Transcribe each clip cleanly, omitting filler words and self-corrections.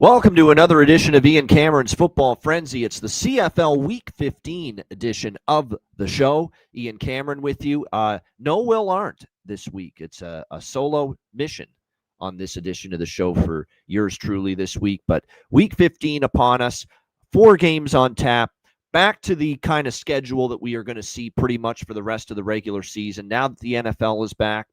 Welcome to another edition of Ian Cameron's Football Frenzy. It's the CFL Week 15 edition of the show. Ian Cameron with you. No Will Arndt this week. It's a solo mission on this edition of the show for yours truly this week. But Week 15 upon us, 4 games on tap, back to the kind of schedule that we are going to see pretty much for the rest of the regular season. Now that the NFL is back,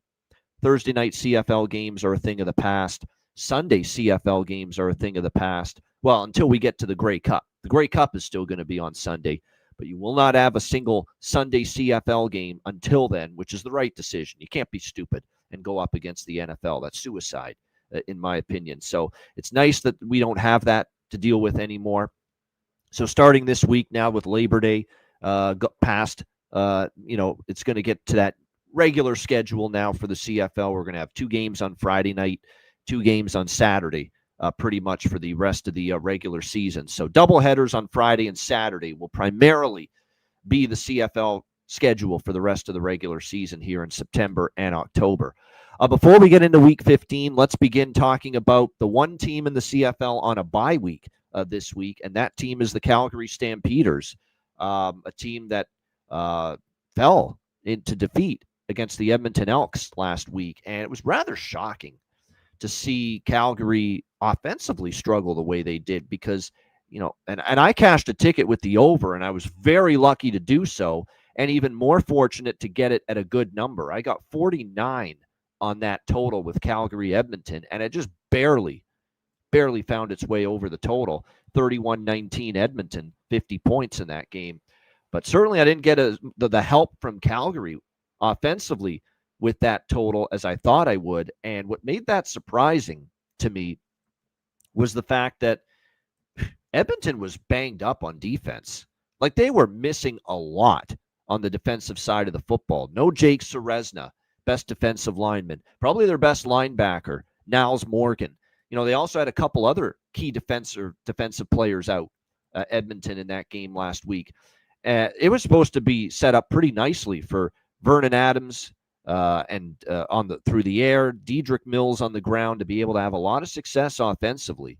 Thursday night CFL games are a thing of the past. Sunday CFL games are a thing of the past. Well, until we get to the Grey Cup. The Grey Cup is still going to be on Sunday, but you will not have a single Sunday CFL game until then, which is the right decision. You can't be stupid and go up against the NFL. That's suicide, in my opinion. So it's nice that we don't have that to deal with anymore. So starting this week now with Labor Day past, it's going to get to that regular schedule now for the CFL. We're going to have 2 games on Friday night, 2 games on Saturday, pretty much for the rest of the regular season. So doubleheaders on Friday and Saturday will primarily be the CFL schedule for the rest of the regular season here in September and October. Before we get into Week 15, let's begin talking about the one team in the CFL on a bye week this week, and that team is the Calgary Stampeders, a team that fell into defeat against the Edmonton Elks last week, and it was rather shocking to see Calgary offensively struggle the way they did because, and I cashed a ticket with the over, and I was very lucky to do so, and even more fortunate to get it at a good number. I got 49 on that total with Calgary-Edmonton, and it just barely found its way over the total. 31-19 Edmonton, 50 points in that game. But certainly I didn't get the help from Calgary offensively with that total as I thought I would. And what made that surprising to me was the fact that Edmonton was banged up on defense. Like, they were missing a lot on the defensive side of the football. No Jake Ceresna, best defensive lineman. Probably their best linebacker, Niles Morgan. They also had a couple other key defensive players out, Edmonton, in that game last week. It was supposed to be set up pretty nicely for Vernon Adams, through the air, Dedrick Mills on the ground to be able to have a lot of success offensively.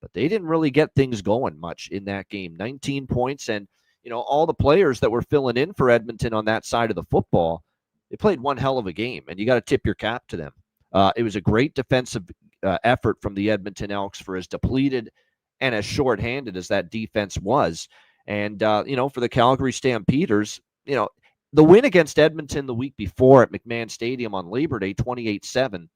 But they didn't really get things going much in that game. 19 points, and all the players that were filling in for Edmonton on that side of the football, they played one hell of a game, and you got to tip your cap to them. It was a great defensive effort from the Edmonton Elks for as depleted and as shorthanded as that defense was. And for the Calgary Stampeders, the win against Edmonton the week before at McMahon Stadium on Labor Day, 28-7.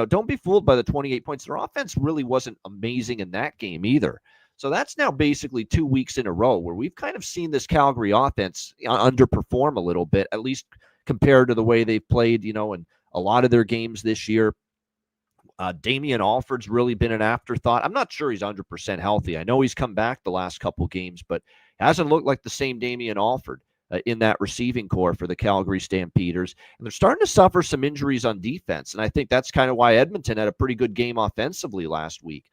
Don't be fooled by the 28 points. Their offense really wasn't amazing in that game either. So that's now basically 2 weeks in a row where we've kind of seen this Calgary offense underperform a little bit, at least compared to the way they've played, in a lot of their games this year. Damian Alford's really been an afterthought. I'm not sure he's 100% healthy. I know he's come back the last couple games, but hasn't looked like the same Damian Alford in that receiving core for the Calgary Stampeders. And they're starting to suffer some injuries on defense. And I think that's kind of why Edmonton had a pretty good game offensively last week.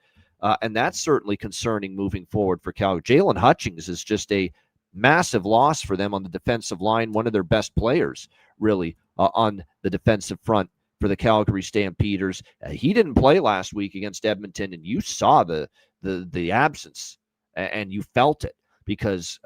And that's certainly concerning moving forward for Calgary. Jalen Hutchings is just a massive loss for them on the defensive line, one of their best players, really, on the defensive front for the Calgary Stampeders. He didn't play last week against Edmonton, and you saw the absence, and you felt it because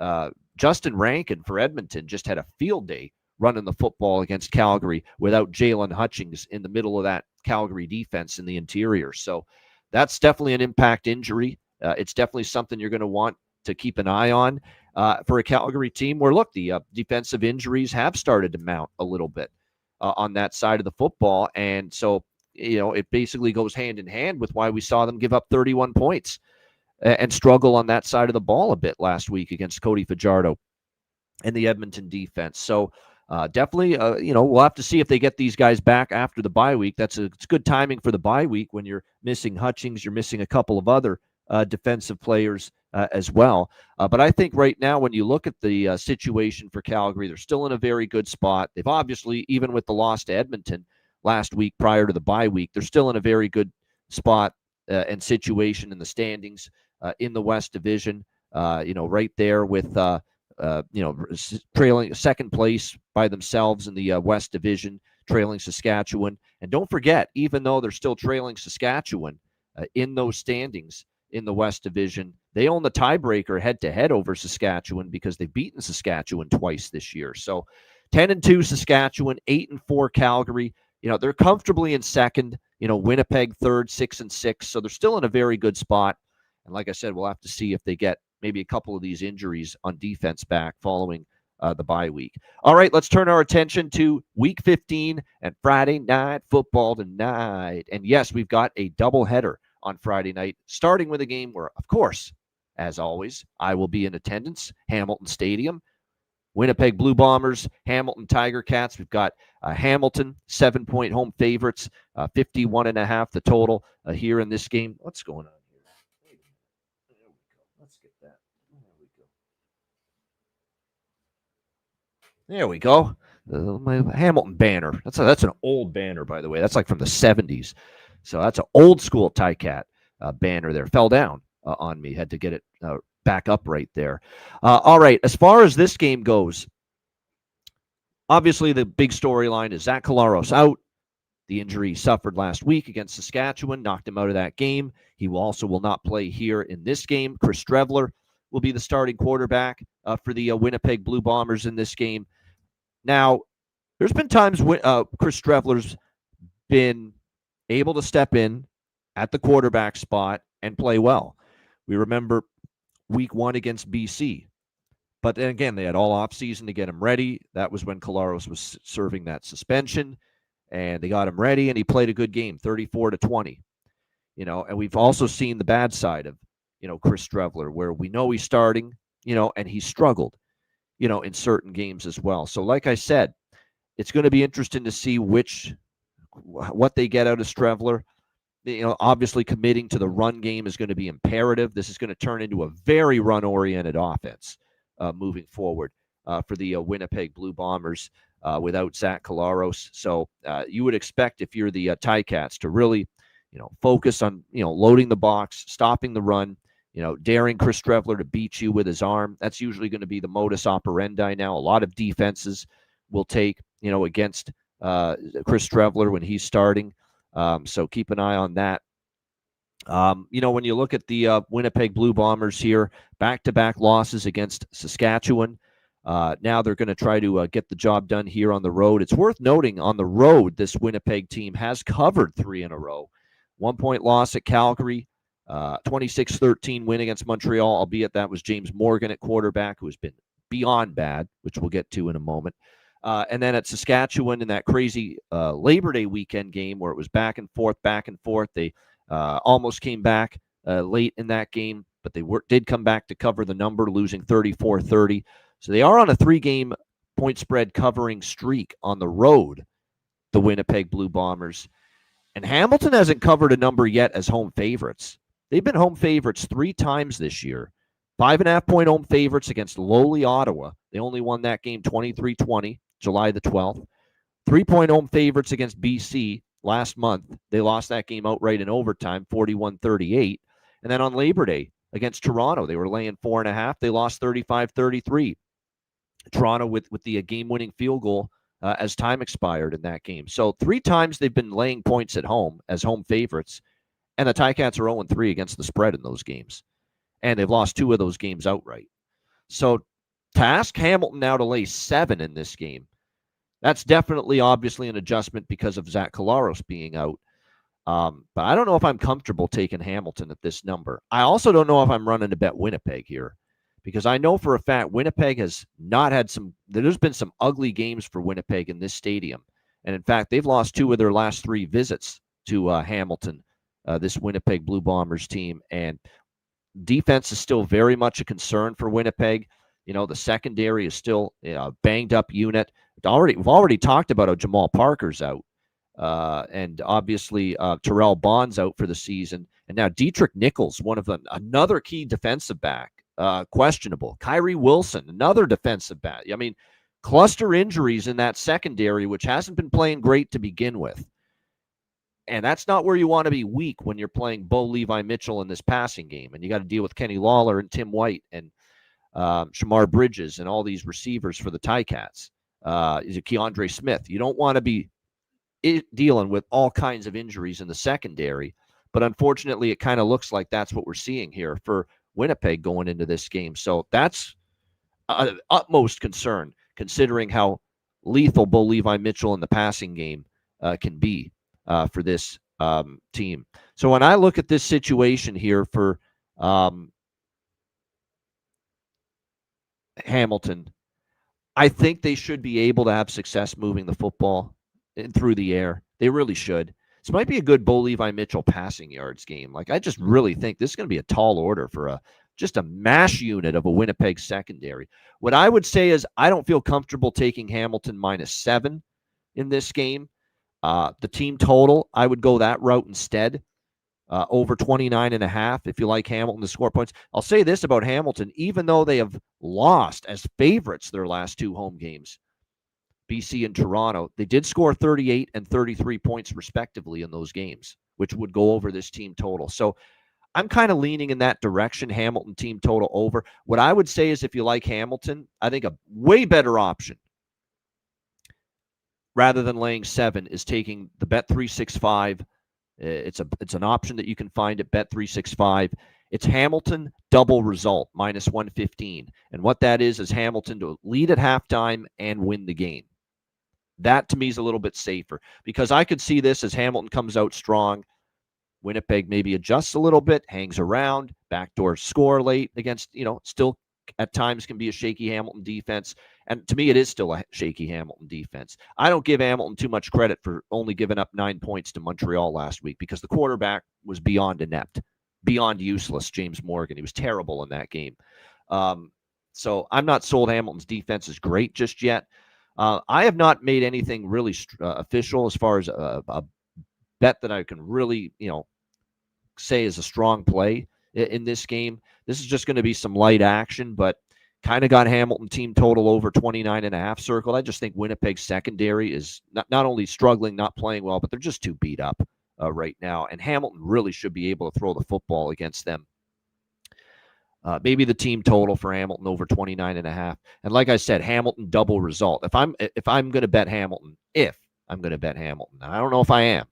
Justin Rankin for Edmonton just had a field day running the football against Calgary without Jalen Hutchings in the middle of that Calgary defense in the interior. So that's definitely an impact injury. It's definitely something you're going to want to keep an eye on for a Calgary team where, look, the defensive injuries have started to mount a little bit on that side of the football. And so, it basically goes hand in hand with why we saw them give up 31 points and struggle on that side of the ball a bit last week against Cody Fajardo and the Edmonton defense. So definitely, we'll have to see if they get these guys back after the bye week. It's good timing for the bye week when you're missing Hutchings, you're missing a couple of other defensive players as well. But I think right now, when you look at the situation for Calgary, they're still in a very good spot. They've obviously, even with the loss to Edmonton last week prior to the bye week, they're still in a very good spot and situation in the standings in the West Division, right there with, trailing second place by themselves in the West Division, trailing Saskatchewan. And don't forget, even though they're still trailing Saskatchewan in those standings, in the West Division. They own the tiebreaker head-to-head over Saskatchewan because they've beaten Saskatchewan twice this year. So 10-2 Saskatchewan, 8-4 Calgary. They're comfortably in second. Winnipeg third, 6-6. So they're still in a very good spot. And like I said, we'll have to see if they get maybe a couple of these injuries on defense back following the bye week. All right, let's turn our attention to Week 15 and Friday night football tonight. And yes, we've got a doubleheader on Friday night, starting with a game where, of course, as always, I will be in attendance, Hamilton Stadium. Winnipeg Blue Bombers, Hamilton Tiger Cats. We've got Hamilton, 7-point home favorites, 51.5 the total here in this game. What's going on here? There we go. Let's get that. There we go. My Hamilton banner. That's an old banner, by the way. That's like from the 70s. So that's an old school Ticat banner there. Fell down on me. Had to get it back up right there. All right. As far as this game goes, obviously the big storyline is Zach Collaros out. The injury he suffered last week against Saskatchewan knocked him out of that game. He will not play here in this game. Chris Drevler will be the starting quarterback for the Winnipeg Blue Bombers in this game. Now, there's been times when Chris Drevler's been able to step in at the quarterback spot and play well. We remember week 1 against BC. But then again, they had all offseason to get him ready. That was when Collaros was serving that suspension, and they got him ready, and he played a good game, 34-20. And we've also seen the bad side of, Chris Drevler, where we know he's starting, and he struggled, in certain games as well. So like I said, it's going to be interesting to see what they get out of Drevler. Obviously committing to the run game is going to be imperative. This is going to turn into a very run-oriented offense moving forward for the Winnipeg Blue Bombers without Zach Collaros. So you would expect, if you're the Ticats, to really, focus on, loading the box, stopping the run, daring Chris Drevler to beat you with his arm. That's usually going to be the modus operandi now. A lot of defenses will take, against Chris Drevler when he's starting. So keep an eye on that. When you look at the Winnipeg Blue Bombers here, back-to-back losses against Saskatchewan. Now they're going to try to get the job done here on the road. It's worth noting, on the road, this Winnipeg team has covered 3 in a row. 1-point loss at Calgary, 26-13 win against Montreal, albeit that was James Morgan at quarterback, who has been beyond bad, which we'll get to in a moment. And then at Saskatchewan in that crazy Labor Day weekend game where it was back and forth. They almost came back late in that game, but they did come back to cover the number, losing 34-30. So they are on a 3-game point spread covering streak on the road, the Winnipeg Blue Bombers. And Hamilton hasn't covered a number yet as home favorites. They've been home favorites 3 times this year. 5.5-point home favorites against lowly Ottawa. They only won that game 23-20, July the 12th. 3-point home favorites against BC last month. They lost that game outright in overtime, 41-38. And then on Labor Day against Toronto, they were laying 4.5. They lost 35-33. Toronto with the game-winning field goal as time expired in that game. So 3 times they've been laying points at home as home favorites, and the Ticats are 0-3 against the spread in those games. And they've lost 2 of those games outright. So to ask Hamilton now to lay 7 in this game, that's definitely obviously an adjustment because of Zach Collaros being out. But I don't know if I'm comfortable taking Hamilton at this number. I also don't know if I'm running to bet Winnipeg here, because I know for a fact Winnipeg has not had there's been some ugly games for Winnipeg in this stadium. And in fact, they've lost 2 of their last 3 visits to Hamilton, this Winnipeg Blue Bombers team. And defense is still very much a concern for Winnipeg. The secondary is still a banged up unit. We've already talked about how Jamal Parker's out. And obviously Terrell Bond's out for the season. And now Dietrich Nichols, another key defensive back, questionable. Kyrie Wilson, another defensive back. I mean, cluster injuries in that secondary, which hasn't been playing great to begin with. And that's not where you want to be weak when you're playing Bo Levi Mitchell in this passing game. And you got to deal with Kenny Lawler and Tim White and Shamar Bridges and all these receivers for the Ticats. Is it Keandre Smith? You don't want to be dealing with all kinds of injuries in the secondary. But unfortunately, it kind of looks like that's what we're seeing here for Winnipeg going into this game. So that's utmost concern, considering how lethal Bo Levi Mitchell in the passing game can be for this team. So when I look at this situation here for Hamilton, I think they should be able to have success moving the football through the air. They really should. This might be a good Bo Levi Mitchell passing yards game. Like, I just really think this is going to be a tall order for just a mash unit of a Winnipeg secondary. What I would say is I don't feel comfortable taking Hamilton -7 in this game. The team total, I would go that route instead. Over 29.5 if you like Hamilton to score points. I'll say this about Hamilton, even though they have lost as favorites their last 2 home games, BC and Toronto, they did score 38 and 33 points respectively in those games, which would go over this team total. So I'm kind of leaning in that direction, Hamilton team total over. What I would say is if you like Hamilton, I think a way better option rather than laying 7 is taking the Bet365. It's an option that you can find at Bet365. It's Hamilton double result -115. And what that is Hamilton to lead at halftime and win the game. That to me is a little bit safer because I could see this as Hamilton comes out strong. Winnipeg maybe adjusts a little bit, hangs around, backdoor score late against, still at times can be a shaky Hamilton defense. And to me, it is still a shaky Hamilton defense. I don't give Hamilton too much credit for only giving up 9 points to Montreal last week because the quarterback was beyond inept, beyond useless, James Morgan. He was terrible in that game. So I'm not sold Hamilton's defense is great just yet. I have not made anything really official as far as a bet that I can really, say is a strong play in this game. This is just going to be some light action, but kind of got Hamilton team total over 29.5 circled. I just think Winnipeg's secondary is not only struggling, not playing well, but they're just too beat up right now. And Hamilton really should be able to throw the football against them. Maybe the team total for Hamilton over 29.5. And like I said, Hamilton double result. If I'm going to bet Hamilton, I don't know if I am.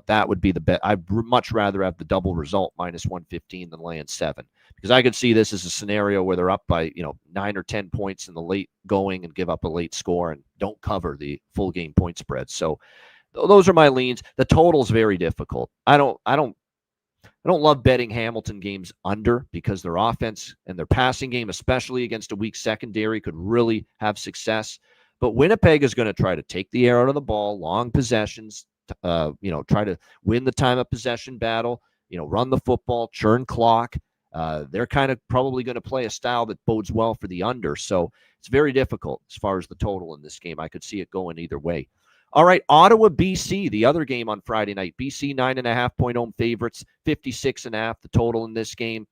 That would be the bet. I'd much rather have the double result -115 than laying 7 because I could see this as a scenario where they're up by 9 or 10 points in the late going and give up a late score and don't cover the full game point spread. So those are my leans. The total is very difficult. I don't love betting Hamilton games under because their offense and their passing game, especially against a weak secondary, could really have success. But Winnipeg is going to try to take the air out of the ball, long possessions. Try to win the time of possession battle, run the football, churn clock. They're kind of probably going to play a style that bodes well for the under. So it's very difficult as far as the total in this game. I could see it going either way. All right, Ottawa, BC, the other game on Friday night. BC 9.5-point home favorites, 56.5 the total in this game.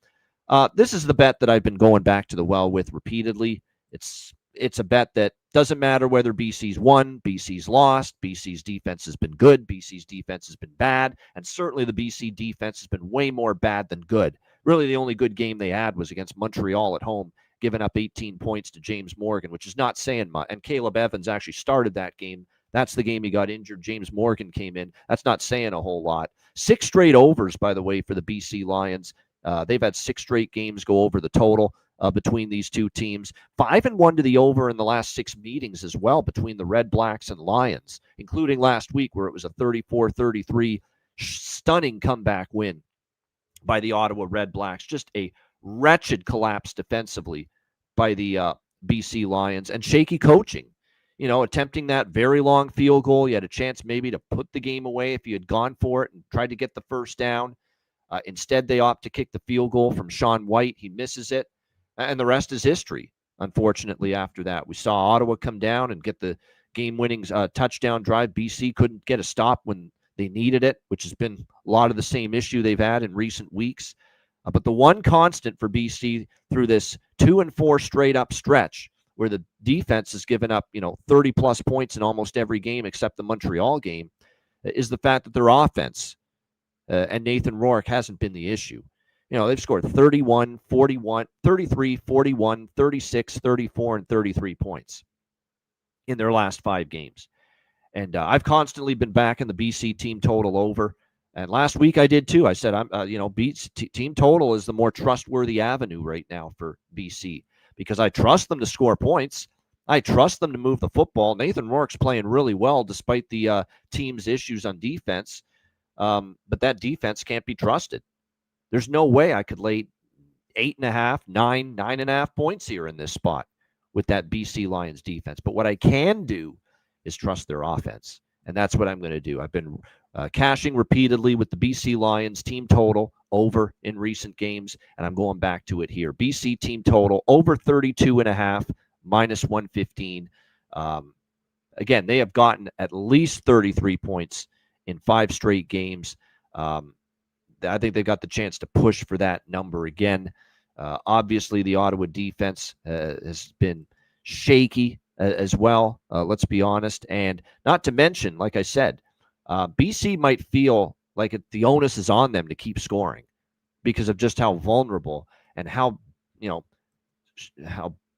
This is the bet that I've been going back to the well with repeatedly. It's a bet that doesn't matter whether BC's won, BC's lost, BC's defense has been good, BC's defense has been bad, and certainly the BC defense has been way more bad than good. Really, the only good game they had was against Montreal at home, giving up 18 points to James Morgan, which is not saying much. And Caleb Evans actually started that game. That's the game he got injured. James Morgan came in. That's not saying a whole lot. 6 straight overs, by the way, for the BC Lions. They've had 6 straight games go over the total. Between these two teams. 5-1 to the over in the last 6 meetings as well between the Red Blacks and Lions, including last week where it was a 34-33 stunning comeback win by the Ottawa Red Blacks. Just a wretched collapse defensively by the BC Lions and shaky coaching. Attempting that very long field goal. You had a chance maybe to put the game away if you had gone for it and tried to get the first down. Instead, they opt to kick the field goal from Sean White. He misses it. And the rest is history, unfortunately, after that. We saw Ottawa come down and get the game-winning touchdown drive. BC couldn't get a stop when they needed it, which has been a lot of the same issue they've had in recent weeks. But the one constant for BC through this 2-4 straight-up stretch where the defense has given up, 30-plus points in almost every game except the Montreal game is the fact that their offense and Nathan Rourke hasn't been the issue. They've scored 31, 41, 33, 41, 36, 34, and 33 points in their last 5 games. And I've constantly been backing the BC team total over. And last week I did too. I said, team total is the more trustworthy avenue right now for BC because I trust them to score points. I trust them to move the football. Nathan Rourke's playing really well despite the team's issues on defense. But that defense can't be trusted. There's no way I could lay 8.5, 9.5 points here in this spot with that BC Lions defense. But what I can do is trust their offense. And that's what I'm going to do. I've been cashing repeatedly with the BC Lions team total over in recent games, and I'm going back to it here. BC team total over 32.5, minus 115. Again, they have gotten at least 33 points in 5 straight games. I think they got the chance to push for that number again. Obviously, the Ottawa defense has been shaky as well, let's be honest. And not to mention, like I said, BC might feel like the onus is on them to keep scoring because of just how vulnerable and how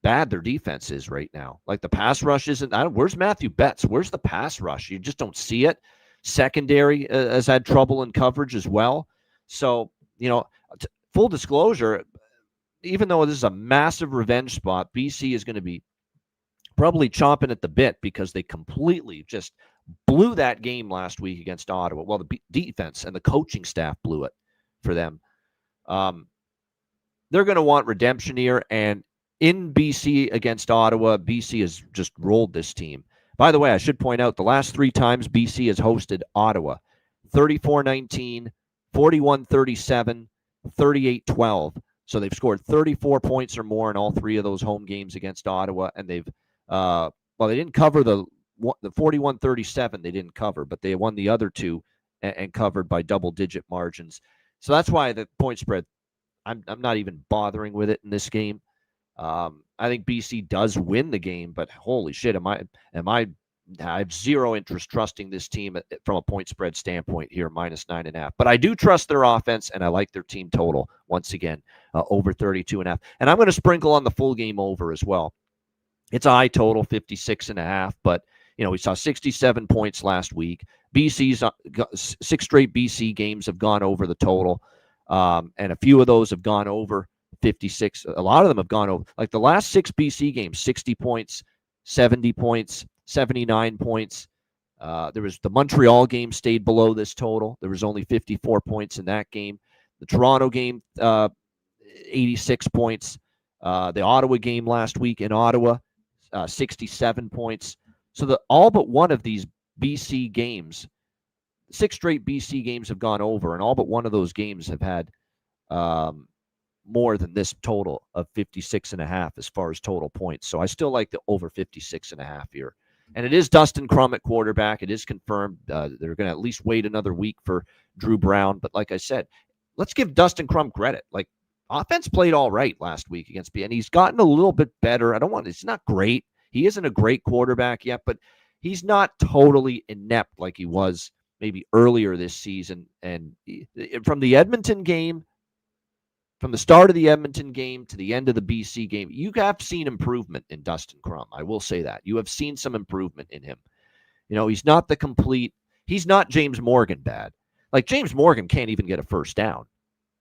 bad their defense is right now. Like the pass rush isn't. Where's Matthew Betts? Where's the pass rush? You just don't see it. Secondary has had trouble in coverage as well. So, full disclosure, even though this is a massive revenge spot, BC is going to be probably chomping at the bit because they completely just blew that game last week against Ottawa. Well, the defense and the coaching staff blew it for them. They're going to want redemption here, and in BC against Ottawa, BC has just rolled this team. By the way, I should point out the last 3 times BC has hosted Ottawa, 34-19, 41-37, 38-12. So they've scored 34 points or more in all 3 of those home games against Ottawa, and they've they didn't cover the 41-37. They didn't cover, but they won the other 2 and covered by double-digit margins. So that's why the point spread, I'm not even bothering with it in this game. I think BC does win the game, but holy shit, I have zero interest trusting this team from a point spread standpoint here, minus 9.5. But I do trust their offense, and I like their team total once again, over 32.5. And I'm going to sprinkle on the full game over as well. It's a high total, 56.5, but we saw 67 points last week. BC's 6 straight BC games have gone over the total, and a few of those have gone over 56. A lot of them have gone over, like the last 6 BC games, 60 points, 70 points, 79 points. There was the Montreal game stayed below this total. There was only 54 points in that game. The Toronto game, 86 points. The Ottawa game last week in Ottawa, 67 points. So all but one of these BC games, 6 straight BC games have gone over, and all but one of those games have had more than this total of 56.5 as far as total points. So I still like the over 56.5 here. And it is Dustin Crum at quarterback. It is confirmed. They're going to at least wait another week for Drew Brown. But like I said, let's give Dustin Crum credit. Like, offense played all right last week against B, and he's gotten a little bit better. It's not great. He isn't a great quarterback yet, but he's not totally inept like he was maybe earlier this season. And from the Edmonton game, from the start of the Edmonton game to the end of the BC game, you have seen improvement in Dustin Crum. I will say that. You have seen some improvement in him. He's not he's not James Morgan bad. Like, James Morgan can't even get a first down.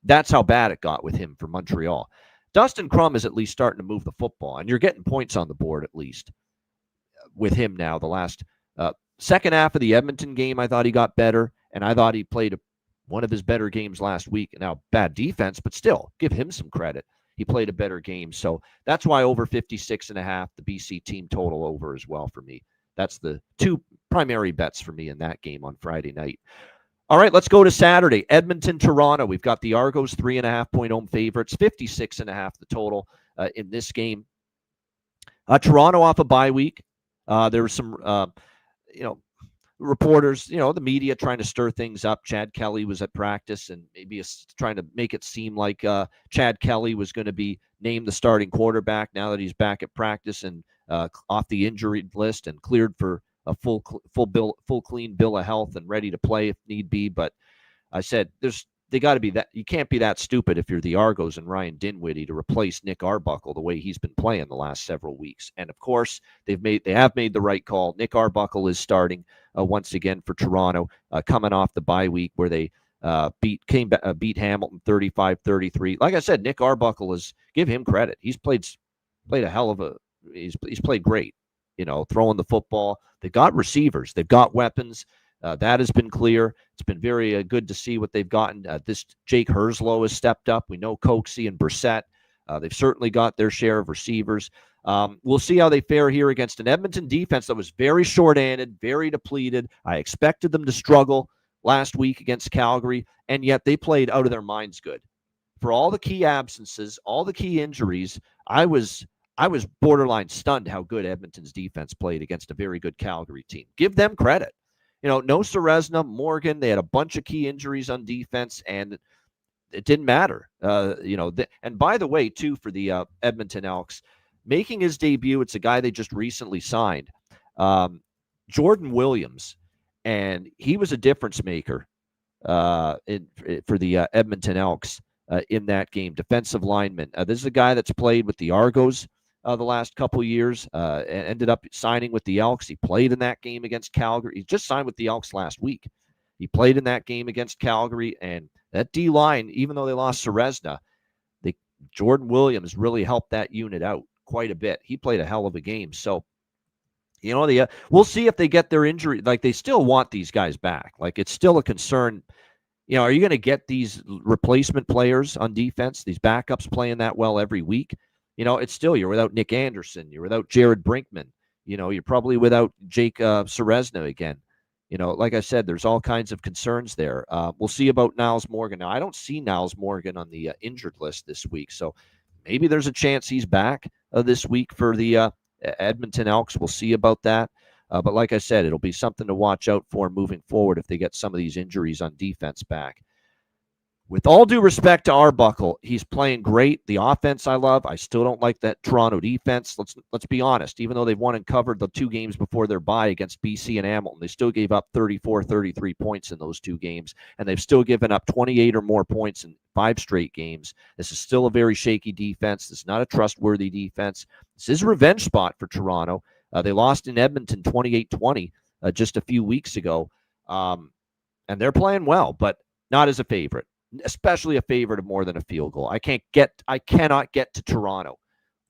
That's how bad it got with him for Montreal. Dustin Crum is at least starting to move the football, and you're getting points on the board at least with him now. The last second half of the Edmonton game, I thought he got better, and I thought he played one of his better games last week. Now, bad defense, but still, give him some credit. He played a better game. So that's why over 56.5, the BC team total over as well for me. That's the 2 primary bets for me in that game on Friday night. All right, let's go to Saturday. Edmonton, Toronto. We've got the Argos 3.5-point home favorites, 56.5 the total in this game. Toronto off a bye week. There were some, reporters, the media trying to stir things up. Chad Kelly was at practice and maybe trying to make it seem like Chad Kelly was going to be named the starting quarterback now that he's back at practice and off the injury list and cleared for a full clean bill of health and ready to play if need be. But I said they got to be that. You can't be that stupid if you're the Argos and Ryan Dinwiddie to replace Nick Arbuckle the way he's been playing the last several weeks. And of course, they have made the right call. Nick Arbuckle is starting once again for Toronto, coming off the bye week where they beat Hamilton 35-33. Like I said, Nick Arbuckle give him credit. He's played a hell of a he's played great. Throwing the football. They've got receivers. They've got weapons. That has been clear. It's been very good to see what they've gotten. This Jake Herslow has stepped up. We know Coxie and Brissett. They've certainly got their share of receivers. We'll see how they fare here against an Edmonton defense that was very short-handed, very depleted. I expected them to struggle last week against Calgary, and yet they played out of their minds good. For all the key absences, all the key injuries, I was borderline stunned how good Edmonton's defense played against a very good Calgary team. Give them credit. No Ceresna, Morgan, they had a bunch of key injuries on defense, and it didn't matter. And by the way, too, for the Edmonton Elks, making his debut, it's a guy they just recently signed, Jordan Williams, and he was a difference maker for the Edmonton Elks in that game, defensive lineman. This is a guy that's played with the Argos the last couple years, and ended up signing with the Elks. He played in that game against Calgary. He just signed with the Elks last week. He played in that game against Calgary, and that D-line, even though they lost Ceresna, Jordan Williams really helped that unit out quite a bit. He played a hell of a game. So, we'll see if they get their injury. Like, they still want these guys back. Like, it's still a concern. Are you going to get these replacement players on defense, these backups playing that well every week? It's still, you're without Nick Anderson. You're without Jared Brinkman. You're probably without Jake Ceresna again. Like I said, there's all kinds of concerns there. We'll see about Niles Morgan. Now, I don't see Niles Morgan on the injured list this week, so maybe there's a chance he's back this week for the Edmonton Elks. We'll see about that. But like I said, it'll be something to watch out for moving forward if they get some of these injuries on defense back. With all due respect to Arbuckle, he's playing great. The offense I love. I still don't like that Toronto defense. Let's be honest. Even though they've won and covered the 2 games before their bye against BC and Hamilton, they still gave up 34, 33 points in those 2 games, and they've still given up 28 or more points in 5 straight games. This is still a very shaky defense. This is not a trustworthy defense. This is a revenge spot for Toronto. They lost in Edmonton 28-20 just a few weeks ago, and they're playing well, but not as a favorite. Especially a favorite of more than a field goal. I cannot get to Toronto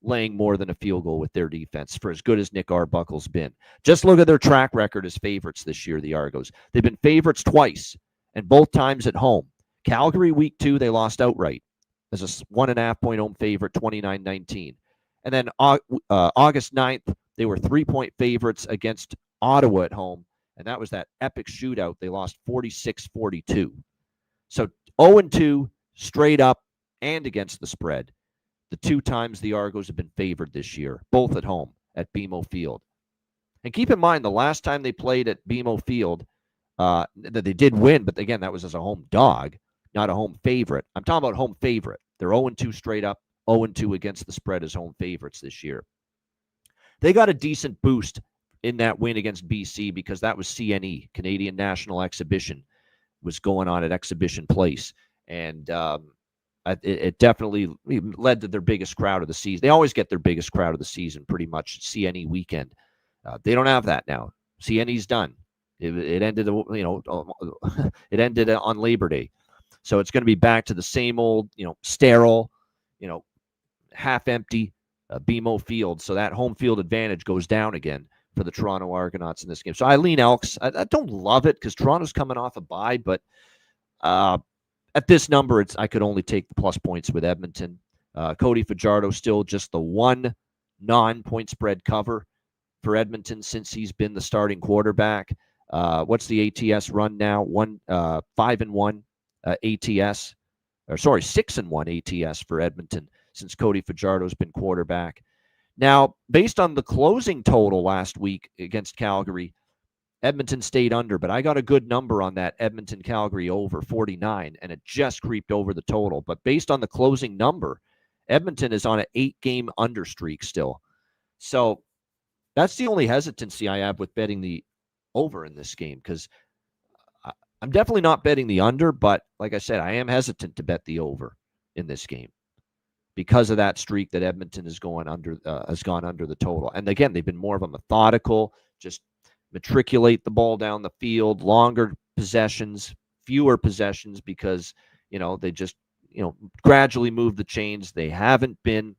laying more than a field goal with their defense for as good as Nick Arbuckle's been. Just look at their track record as favorites this year, the Argos. They've been favorites twice, and both times at home. Calgary week 2, they lost outright as a 1.5-point home favorite, 29-19. And then August 9th, they were 3-point favorites against Ottawa at home, and that was that epic shootout. They lost 46-42. So 0-2 straight up and against the spread. The 2 times the Argos have been favored this year, both at home at BMO Field. And keep in mind, the last time they played at BMO Field, that they did win, but again, that was as a home dog, not a home favorite. I'm talking about home favorite. They're 0-2 straight up, 0-2 against the spread as home favorites this year. They got a decent boost in that win against BC because that was CNE, Canadian National Exhibition, was going on at Exhibition Place, and it definitely led to their biggest crowd of the season. They always get their biggest crowd of the season pretty much CNE weekend. They don't have that now. CNE's done. It ended, it ended on Labor Day, so it's going to be back to the same old, sterile, half empty BMO Field. So that home field advantage goes down again for the Toronto Argonauts in this game. So I lean Elks. I don't love it because Toronto's coming off a bye, but at this number, I could only take the plus points with Edmonton. Cody Fajardo still just the one non-point spread cover for Edmonton since he's been the starting quarterback. What's the ATS run now? 5-1 ATS, or sorry, 6-1 ATS for Edmonton since Cody Fajardo's been quarterback. Now, based on the closing total last week against Calgary, Edmonton stayed under, but I got a good number on that Edmonton-Calgary over 49, and it just creeped over the total. But based on the closing number, Edmonton is on an 8-game under streak still. So that's the only hesitancy I have with betting the over in this game, because I'm definitely not betting the under, but like I said, I am hesitant to bet the over in this game because of that streak that Edmonton has gone under the total. And again, they've been more of a methodical, just matriculate the ball down the field, longer possessions, fewer possessions because, they just, gradually move the chains. They haven't been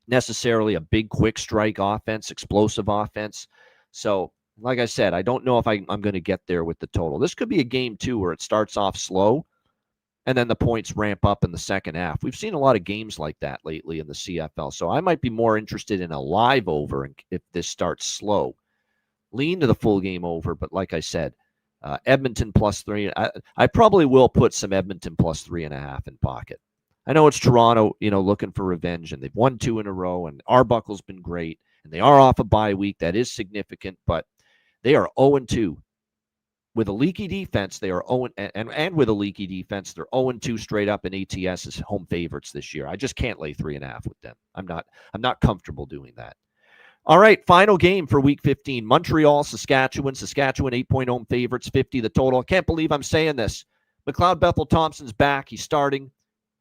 necessarily a big quick strike offense, explosive offense. So, like I said, I don't know if I'm going to get there with the total. This could be a game, too, where it starts off slow and then the points ramp up in the second half. We've seen a lot of games like that lately in the CFL. So I might be more interested in a live over if this starts slow. Lean to the full game over, but like I said, Edmonton +3. I probably will put some Edmonton +3.5 in pocket. I know it's Toronto, looking for revenge, and they've won 2 in a row, and Arbuckle's been great, and they are off a bye week. That is significant, but they are 0-2. With a leaky defense, they are 0 and with a leaky defense, they're 0-2 straight up in ATS as home favorites this year. I just can't lay 3.5 with them. I'm not comfortable doing that. All right, final game for Week 15. Montreal, Saskatchewan. Saskatchewan 8-point home favorites, 50 the total. I can't believe I'm saying this. McLeod Bethel Thompson's back. He's starting,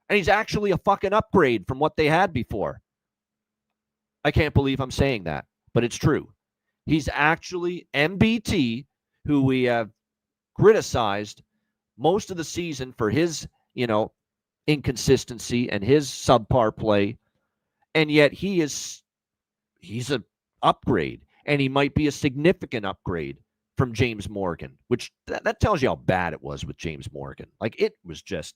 and he's actually a fucking upgrade from what they had before. I can't believe I'm saying that, but it's true. He's actually MBT, who we have criticized most of the season for his, inconsistency and his subpar play, and yet he's an upgrade, and he might be a significant upgrade from James Morgan, which that tells you how bad it was with James Morgan. Like, it was just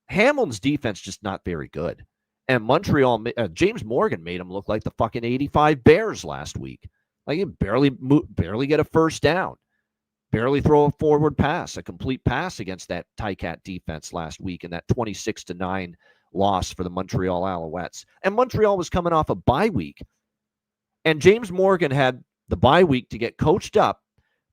Hamlin's defense just not very good, and Montreal, James Morgan made him look like the fucking 85 Bears last week. Like, he barely get a first down. Barely throw a forward pass, a complete pass against that Ticat defense last week in that 26-9 loss for the Montreal Alouettes. And Montreal was coming off a bye week. And James Morgan had the bye week to get coached up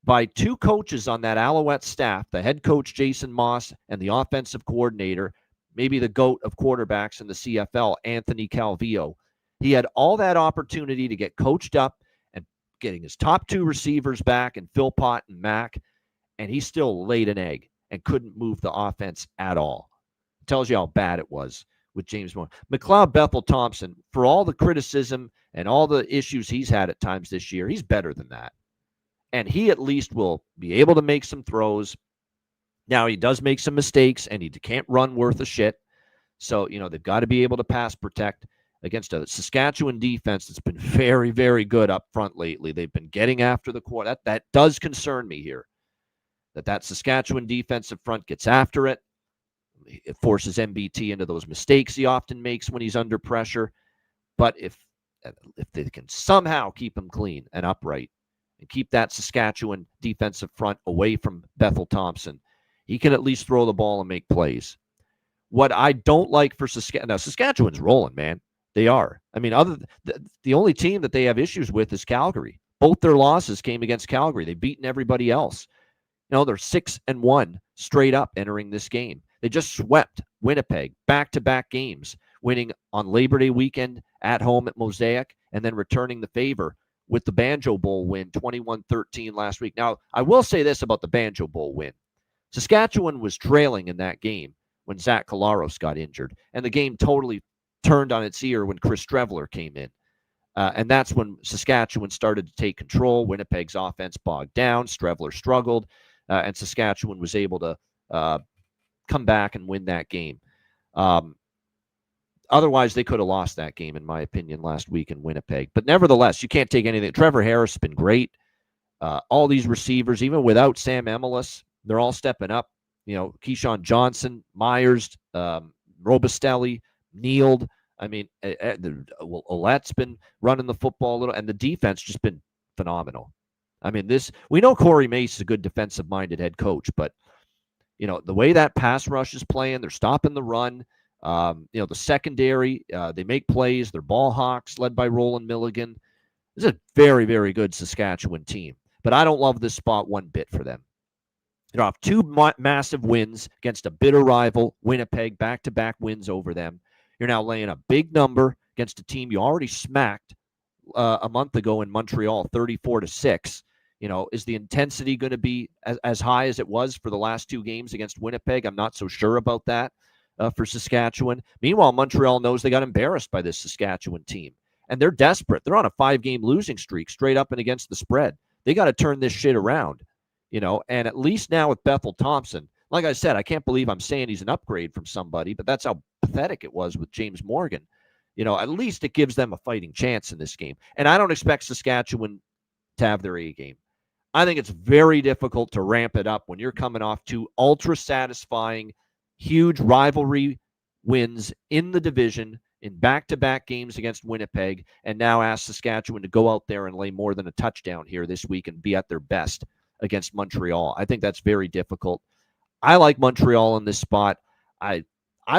by 2 coaches on that Alouette staff, the head coach Jason Moss and the offensive coordinator, maybe the GOAT of quarterbacks in the CFL, Anthony Calvillo. He had all that opportunity to get coached up, getting his top 2 receivers back in Philpott and Mack, and he still laid an egg and couldn't move the offense at all. It tells you how bad it was with James Moore. McLeod Bethel Thompson, for all the criticism and all the issues he's had at times this year, he's better than that. And he at least will be able to make some throws. Now, he does make some mistakes, and he can't run worth a shit. So, they've got to be able to pass protect against a Saskatchewan defense that's been very, very good up front lately. They've been getting after the quarter. That does concern me here, that Saskatchewan defensive front gets after it. It forces MBT into those mistakes he often makes when he's under pressure. But if they can somehow keep him clean and upright and keep that Saskatchewan defensive front away from Bethel Thompson, he can at least throw the ball and make plays. What I don't like for Saskatchewan, now Saskatchewan's rolling, man. They are. I mean, the only team that they have issues with is Calgary. Both their losses came against Calgary. They've beaten everybody else. They're 6-1 straight up entering this game. They just swept Winnipeg back-to-back games, winning on Labor Day weekend at home at Mosaic, and then returning the favor with the Banjo Bowl win 21-13 last week. Now, I will say this about the Banjo Bowl win. Saskatchewan was trailing in that game when Zach Collaros got injured, and the game totally turned on its ear when Chris Streveler came in. And that's when Saskatchewan started to take control. Winnipeg's offense bogged down. Streveler struggled, and Saskatchewan was able to come back and win that game. Otherwise, they could have lost that game, in my opinion, last week in Winnipeg. But nevertheless, you can't take anything. Trevor Harris has been great. All these receivers, even without Sam Emelis, they're all stepping up. Keyshawn Johnson, Myers, Robustelli, Neeld. I mean, Ouellette's been running the football a little, and the defense just been phenomenal. I mean, we know Corey Mace is a good defensive-minded head coach, but the way that pass rush is playing, they're stopping the run. The secondary, they make plays. They're ball hawks, led by Roland Milligan. This is a very, very good Saskatchewan team, but I don't love this spot one bit for them. They're off 2 massive wins against a bitter rival, Winnipeg, back-to-back wins over them. You're now laying a big number against a team you already smacked a month ago in Montreal, 34-6. Is the intensity going to be as high as it was for the last 2 games against Winnipeg? I'm not so sure about that for Saskatchewan. Meanwhile, Montreal knows they got embarrassed by this Saskatchewan team, and they're desperate. They're on a 5-game losing streak straight up and against the spread. They got to turn this shit around, and at least now with Bethel Thompson, Like I said, I can't believe I'm saying he's an upgrade from somebody, but that's how pathetic it was with James Morgan. At least it gives them a fighting chance in this game. And I don't expect Saskatchewan to have their A game. I think it's very difficult to ramp it up when you're coming off two ultra satisfying, huge rivalry wins in the division in back-to-back games against Winnipeg, and now ask Saskatchewan to go out there and lay more than a touchdown here this week and be at their best against Montreal. I think that's very difficult. I like Montreal in this spot. I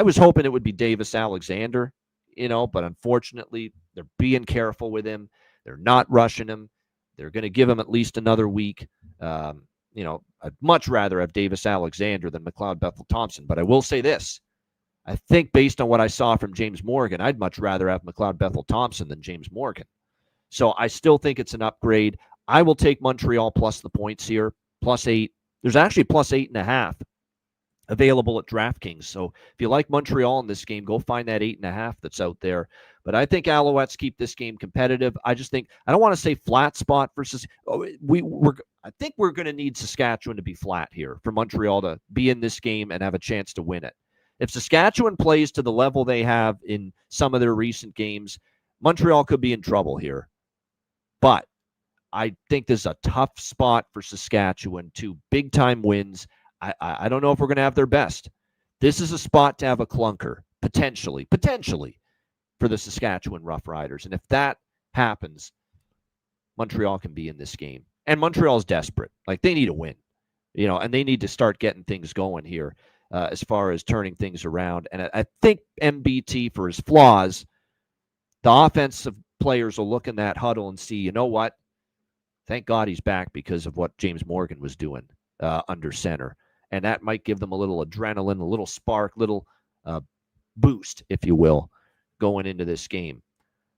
was hoping it would be Davis Alexander, but unfortunately they're being careful with him. They're not rushing him. They're going to give him at least another week. I'd much rather have Davis Alexander than McLeod Bethel Thompson. But I will say this. I think based on what I saw from James Morgan, I'd much rather have McLeod Bethel Thompson than James Morgan. So I still think it's an upgrade. I will take Montreal plus the points here, +8. There's actually +8.5 available at DraftKings. So if you like Montreal in this game, go find that 8.5 that's out there. But I think Alouettes keep this game competitive. I just think I don't want to say flat spot versus. I think we're going to need Saskatchewan to be flat here for Montreal to be in this game and have a chance to win it. If Saskatchewan plays to the level they have in some of their recent games, Montreal could be in trouble here. But I think this is a tough spot for Saskatchewan. 2 big-time wins. I don't know if we're going to have their best. This is a spot to have a clunker, potentially, for the Saskatchewan Roughriders. And if that happens, Montreal can be in this game. And Montreal's desperate. Like, they need a win, and they need to start getting things going here as far as turning things around. And I think MBT, for his flaws, the offensive players will look in that huddle and see, you know what? Thank God he's back because of what James Morgan was doing under center. And that might give them a little adrenaline, a little spark, little boost, if you will, going into this game.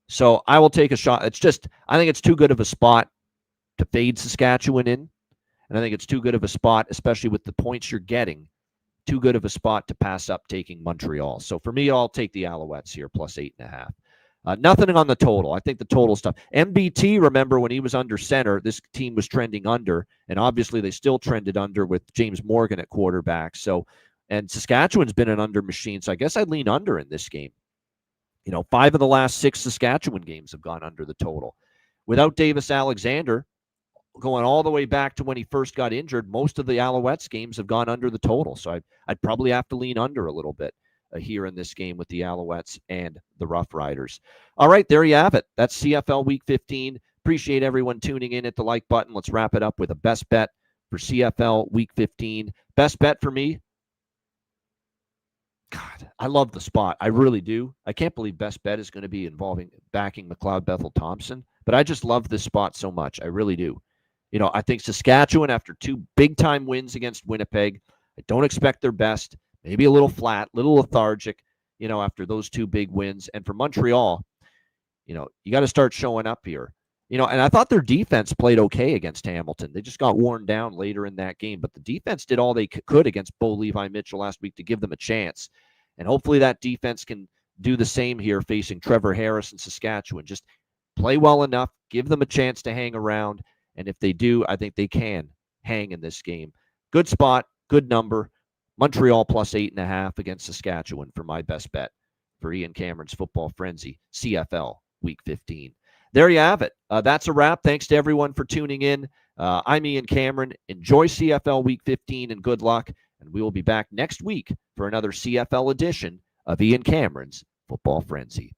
So I will take a shot. I think it's too good of a spot to fade Saskatchewan in. And I think it's too good of a spot, especially with the points you're getting, too good of a spot to pass up taking Montreal. So for me, I'll take the Alouettes here, +8.5. Nothing on the total. I think the total stuff. MBT, remember, when he was under center, this team was trending under, and obviously they still trended under with James Morgan at quarterback. So, and Saskatchewan's been an under machine, so I guess I'd lean under in this game. 5 of the last 6 Saskatchewan games have gone under the total. Without Davis Alexander, going all the way back to when he first got injured, most of the Alouettes games have gone under the total. So I'd probably have to lean under a little bit here in this game with the Alouettes and the Rough Riders. All right, there you have it. That's CFL Week 15. Appreciate everyone tuning in. Hit the like button. Let's wrap it up with a best bet for CFL Week 15. Best bet for me? God, I love the spot. I really do. I can't believe best bet is going to be involving backing McLeod Bethel Thompson, but I just love this spot so much. I really do. I think Saskatchewan, after 2 big-time wins against Winnipeg, I don't expect their best. Maybe a little flat, little lethargic, after those 2 big wins. And for Montreal, you got to start showing up here. And I thought their defense played okay against Hamilton. They just got worn down later in that game. But the defense did all they could against Bo Levi Mitchell last week to give them a chance. And hopefully that defense can do the same here facing Trevor Harris and Saskatchewan. Just play well enough, give them a chance to hang around. And if they do, I think they can hang in this game. Good spot, good number. Montreal +8.5 against Saskatchewan for my best bet for Ian Cameron's Football Frenzy, CFL Week 15. There you have it. That's a wrap. Thanks to everyone for tuning in. I'm Ian Cameron. Enjoy CFL Week 15 and good luck. And we will be back next week for another CFL edition of Ian Cameron's Football Frenzy.